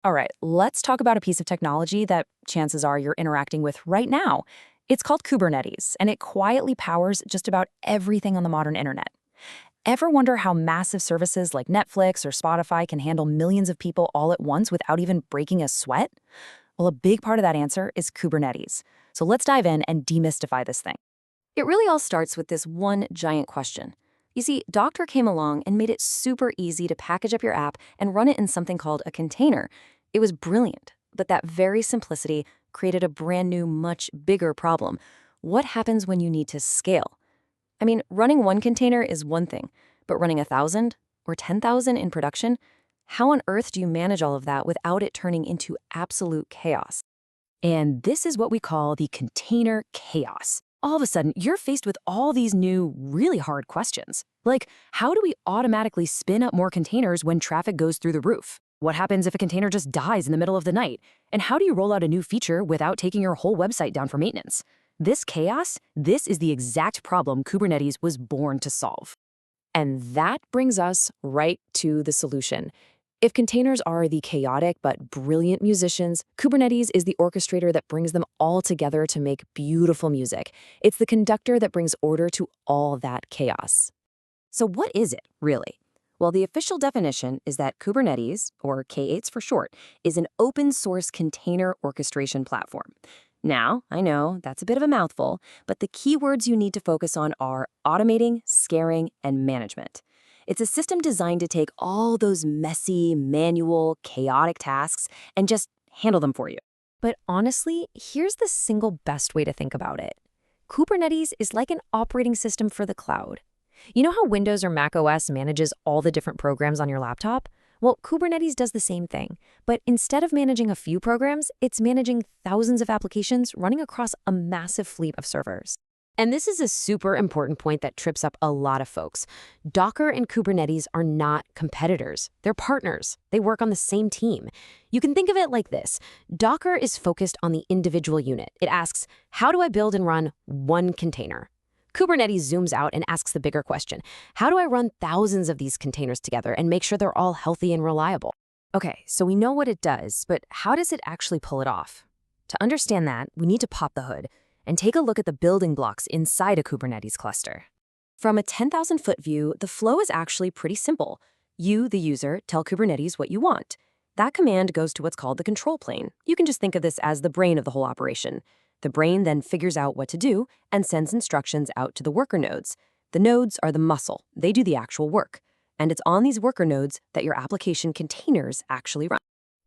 All right, let's talk about a piece of technology that chances are you're interacting with right now. It's called Kubernetes, and it quietly powers just about everything on the modern internet. Ever wonder how massive services like Netflix or Spotify can handle millions of people all at once without even breaking a sweat? Well, a big part of that answer is Kubernetes. So let's dive in and demystify this thing. It really all starts with this one giant question. You see, Docker came along and made it super easy to package up your app and run it in something called a container. It was brilliant, but that very simplicity created a brand new, much bigger problem. What happens when you need to scale? I mean, running one container is one thing, but running 1,000 or 10,000 in production, how on earth do you manage all of that without it turning into absolute chaos? And this is what we call the container chaos. All of a sudden, you're faced with all these new, really hard questions. Like, how do we automatically spin up more containers when traffic goes through the roof? What happens if a container just dies in the middle of the night? And how do you roll out a new feature without taking your whole website down for maintenance? This chaos, this is the exact problem Kubernetes was born to solve. And that brings us right to the solution. If containers are the chaotic but brilliant musicians, Kubernetes is the orchestrator that brings them all together to make beautiful music. It's the conductor that brings order to all that chaos. So what is it, really? Well, the official definition is that Kubernetes, or K8s for short, is an open-source container orchestration platform. Now, I know that's a bit of a mouthful, but the key words you need to focus on are automating, scaling, and management. It's a system designed to take all those messy, manual, chaotic tasks and just handle them for you. But honestly, here's the single best way to think about it. Kubernetes is like an operating system for the cloud. You know how Windows or Mac OS manages all the different programs on your laptop? Well, Kubernetes does the same thing, but instead of managing a few programs, it's managing thousands of applications running across a massive fleet of servers. And this is a super important point that trips up a lot of folks. Docker and Kubernetes are not competitors. They're partners. They work on the same team. You can think of it like this. Docker is focused on the individual unit. It asks, how do I build and run one container? Kubernetes zooms out and asks the bigger question. How do I run thousands of these containers together and make sure they're all healthy and reliable? Okay, so we know what it does, but how does it actually pull it off? To understand that, we need to pop the hood and take a look at the building blocks inside a Kubernetes cluster. From a 10,000-foot view, the flow is actually pretty simple. You, the user, tell Kubernetes what you want. That command goes to what's called the control plane. You can just think of this as the brain of the whole operation. The brain then figures out what to do and sends instructions out to the worker nodes. The nodes are the muscle. They do the actual work. And it's on these worker nodes that your application containers actually run.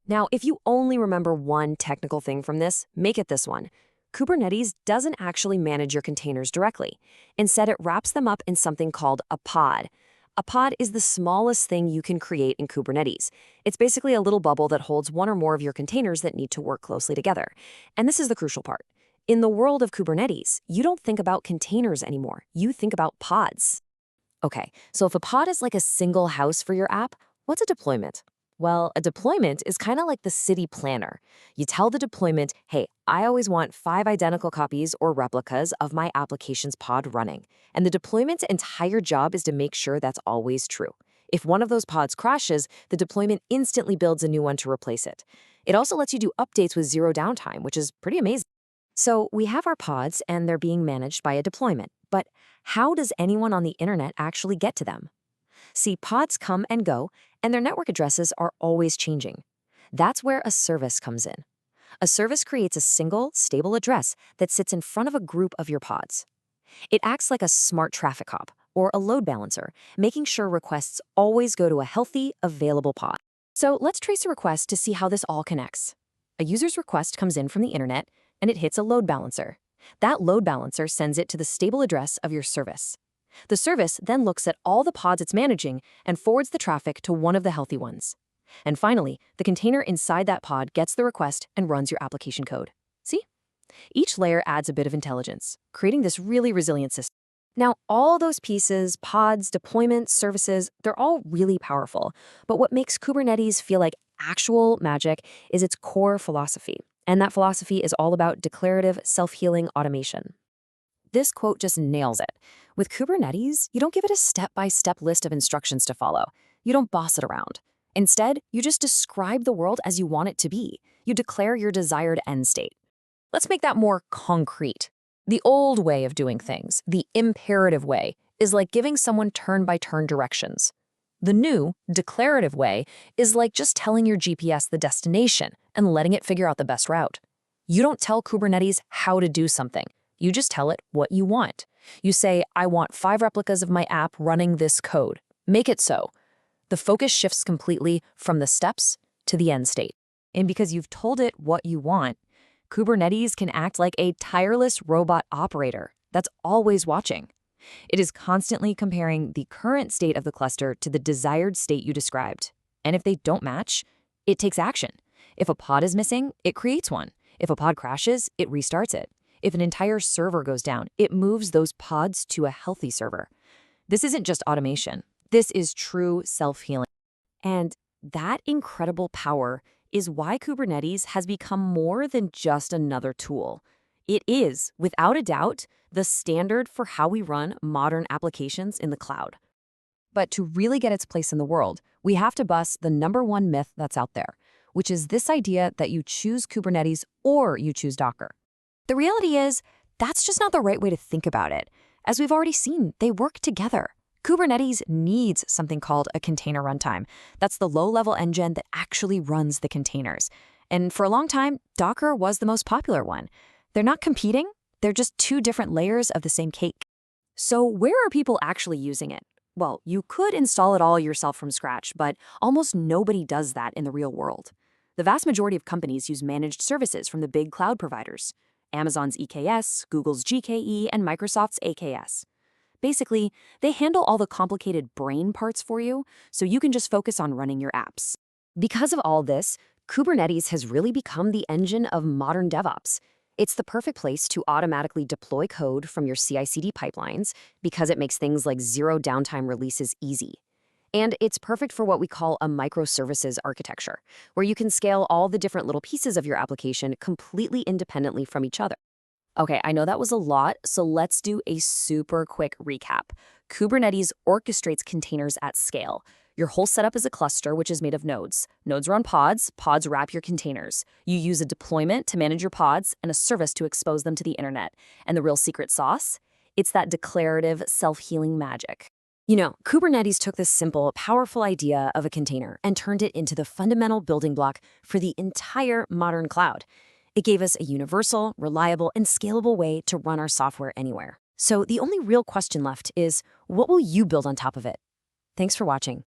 Now, if you only remember one technical thing from this, make it this one. Kubernetes doesn't actually manage your containers directly. Instead, it wraps them up in something called a pod. A pod is the smallest thing you can create in Kubernetes. It's basically a little bubble that holds one or more of your containers that need to work closely together. And this is the crucial part. In the world of Kubernetes, you don't think about containers anymore. You think about pods. Okay, so if a pod is like a single house for your app, what's a deployment? Well, a deployment is kind of like the city planner. You tell the deployment, hey, I always want 5 identical copies or replicas of my application's pod running. And the deployment's entire job is to make sure that's always true. If one of those pods crashes, the deployment instantly builds a new one to replace it. It also lets you do updates with zero downtime, which is pretty amazing. So we have our pods, and they're being managed by a deployment. But how does anyone on the internet actually get to them? See, pods come and go, and their network addresses are always changing. That's where a service comes in. A service creates a single, stable address that sits in front of a group of your pods. It acts like a smart traffic cop or a load balancer, making sure requests always go to a healthy, available pod. So let's trace a request to see how this all connects. A user's request comes in from the internet, and it hits a load balancer. That load balancer sends it to the stable address of your service. The service then looks at all the pods it's managing and forwards the traffic to one of the healthy ones. And finally, the container inside that pod gets the request and runs your application code. See? Each layer adds a bit of intelligence, creating this really resilient system. Now, all those pieces, pods, deployments, services, they're all really powerful. But what makes Kubernetes feel like actual magic is its core philosophy. And that philosophy is all about declarative, self-healing automation. This quote just nails it. With Kubernetes, you don't give it a step-by-step list of instructions to follow. You don't boss it around. Instead, you just describe the world as you want it to be. You declare your desired end state. Let's make that more concrete. The old way of doing things, the imperative way, is like giving someone turn-by-turn directions. The new, declarative way is like just telling your GPS the destination and letting it figure out the best route. You don't tell Kubernetes how to do something. You just tell it what you want. You say, I want 5 replicas of my app running this code. Make it so. The focus shifts completely from the steps to the end state. And because you've told it what you want, Kubernetes can act like a tireless robot operator that's always watching. It is constantly comparing the current state of the cluster to the desired state you described. And if they don't match, it takes action. If a pod is missing, it creates one. If a pod crashes, it restarts it. If an entire server goes down, it moves those pods to a healthy server. This isn't just automation. This is true self-healing. And that incredible power is why Kubernetes has become more than just another tool. It is, without a doubt, the standard for how we run modern applications in the cloud. But to really get its place in the world, we have to bust the #1 myth that's out there, which is this idea that you choose Kubernetes or you choose Docker. The reality is, that's just not the right way to think about it. As we've already seen, they work together. Kubernetes needs something called a container runtime. That's the low-level engine that actually runs the containers. And for a long time, Docker was the most popular one. They're not competing, they're just 2 different layers of the same cake. So where are people actually using it? Well, you could install it all yourself from scratch, but almost nobody does that in the real world. The vast majority of companies use managed services from the big cloud providers. Amazon's EKS, Google's GKE, and Microsoft's AKS. Basically, they handle all the complicated brain parts for you, so you can just focus on running your apps. Because of all this, Kubernetes has really become the engine of modern DevOps. It's the perfect place to automatically deploy code from your CI/CD pipelines because it makes things like zero downtime releases easy. And it's perfect for what we call a microservices architecture, where you can scale all the different little pieces of your application completely independently from each other. Okay, I know that was a lot, so let's do a super quick recap. Kubernetes orchestrates containers at scale. Your whole setup is a cluster, which is made of nodes. Nodes run pods, pods wrap your containers. You use a deployment to manage your pods and a service to expose them to the internet. And the real secret sauce? It's that declarative, self-healing magic. You know, Kubernetes took this simple, powerful idea of a container and turned it into the fundamental building block for the entire modern cloud. It gave us a universal, reliable, and scalable way to run our software anywhere. So the only real question left is, what will you build on top of it? Thanks for watching.